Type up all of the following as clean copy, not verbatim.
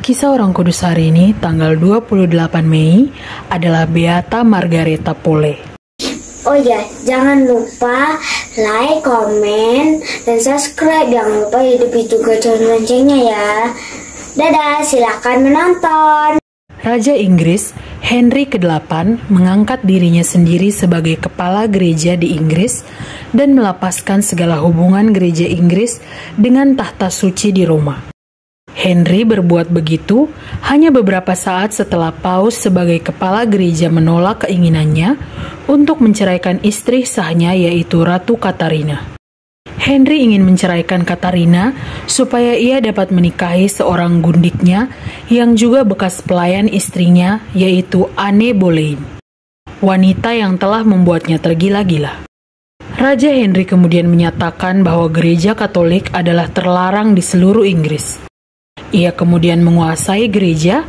Kisah Orang Kudus hari ini, tanggal 28 Mei, adalah Beata Margareta Pole. Oh ya, jangan lupa like, komen, dan subscribe. Jangan lupa hidupi juga loncengnya ya. Dadah, silakan menonton. Raja Inggris, Henry ke-8, mengangkat dirinya sendiri sebagai kepala gereja di Inggris dan melepaskan segala hubungan gereja Inggris dengan tahta suci di Roma. Henry berbuat begitu hanya beberapa saat setelah Paus sebagai kepala gereja menolak keinginannya untuk menceraikan istri sahnya, yaitu Ratu Katarina. Henry ingin menceraikan Katarina supaya ia dapat menikahi seorang gundiknya yang juga bekas pelayan istrinya, yaitu Anne Boleyn, wanita yang telah membuatnya tergila-gila. Raja Henry kemudian menyatakan bahwa gereja Katolik adalah terlarang di seluruh Inggris. Ia kemudian menguasai gereja,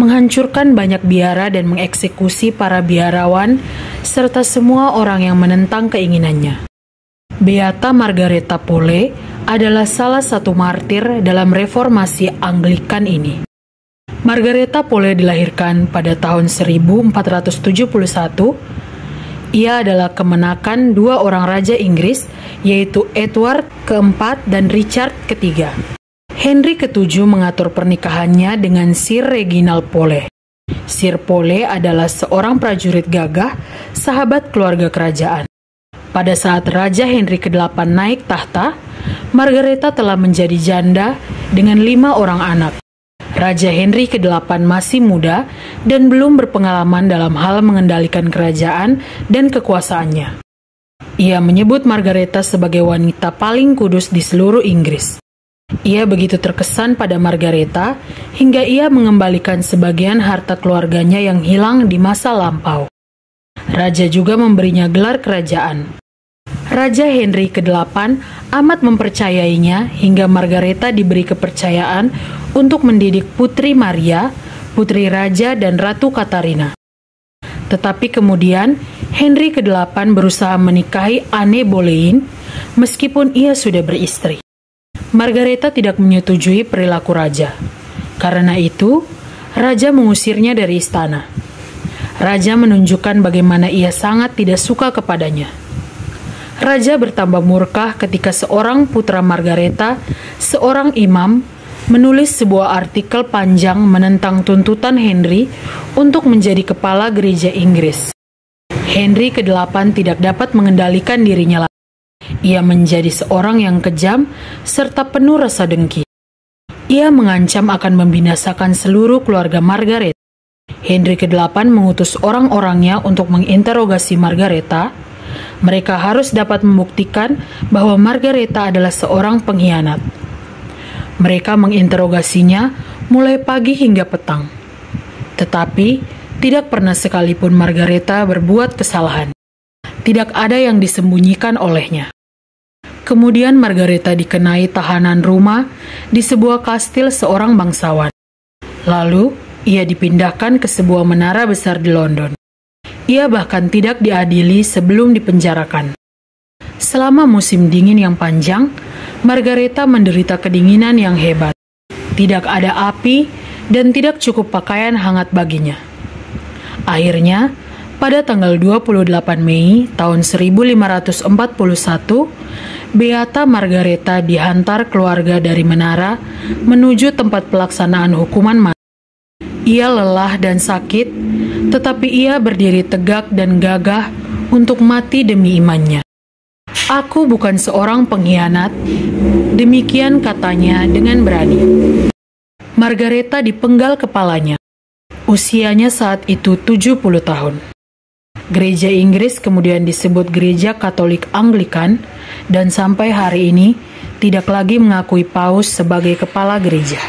menghancurkan banyak biara dan mengeksekusi para biarawan serta semua orang yang menentang keinginannya. Beata Margareta Pole adalah salah satu martir dalam reformasi Anglikan ini. Margareta Pole dilahirkan pada tahun 1471. Ia adalah kemenakan dua orang raja Inggris, yaitu Edward keempat dan Richard ketiga. Henry ke-7 mengatur pernikahannya dengan Sir Reginald Pole. Sir Pole adalah seorang prajurit gagah, sahabat keluarga kerajaan. Pada saat Raja Henry ke-8 naik tahta, Margareta telah menjadi janda dengan 5 orang anak. Raja Henry ke-8 masih muda dan belum berpengalaman dalam hal mengendalikan kerajaan dan kekuasaannya. Ia menyebut Margareta sebagai wanita paling kudus di seluruh Inggris. Ia begitu terkesan pada Margareta hingga ia mengembalikan sebagian harta keluarganya yang hilang di masa lampau. Raja juga memberinya gelar kerajaan. Raja Henry ke-8 amat mempercayainya hingga Margareta diberi kepercayaan untuk mendidik Putri Maria, Putri Raja dan Ratu Katarina. Tetapi kemudian Henry ke-8 berusaha menikahi Anne Boleyn meskipun ia sudah beristri. Margareta tidak menyetujui perilaku raja. Karena itu, raja mengusirnya dari istana. Raja menunjukkan bagaimana ia sangat tidak suka kepadanya. Raja bertambah murka ketika seorang putra Margareta, seorang imam, menulis sebuah artikel panjang menentang tuntutan Henry untuk menjadi kepala gereja Inggris. Henry ke-8 tidak dapat mengendalikan dirinya lagi. Ia menjadi seorang yang kejam serta penuh rasa dengki. Ia mengancam akan membinasakan seluruh keluarga Margaret. Henry ke-8 mengutus orang-orangnya untuk menginterogasi Margareta. Mereka harus dapat membuktikan bahwa Margareta adalah seorang pengkhianat. Mereka menginterogasinya mulai pagi hingga petang. Tetapi tidak pernah sekalipun Margareta berbuat kesalahan. Tidak ada yang disembunyikan olehnya. Kemudian Margareta dikenai tahanan rumah di sebuah kastil seorang bangsawan. Lalu, ia dipindahkan ke sebuah menara besar di London. Ia bahkan tidak diadili sebelum dipenjarakan. Selama musim dingin yang panjang, Margareta menderita kedinginan yang hebat. Tidak ada api dan tidak cukup pakaian hangat baginya. Akhirnya, pada tanggal 28 Mei tahun 1541, Beata Margareta dihantar keluarga dari menara menuju tempat pelaksanaan hukuman mati. Ia lelah dan sakit, tetapi ia berdiri tegak dan gagah untuk mati demi imannya. "Aku bukan seorang pengkhianat," demikian katanya dengan berani. Margareta dipenggal kepalanya. Usianya saat itu 70 tahun. Gereja Inggris kemudian disebut Gereja Katolik Anglikan dan sampai hari ini tidak lagi mengakui Paus sebagai kepala gereja.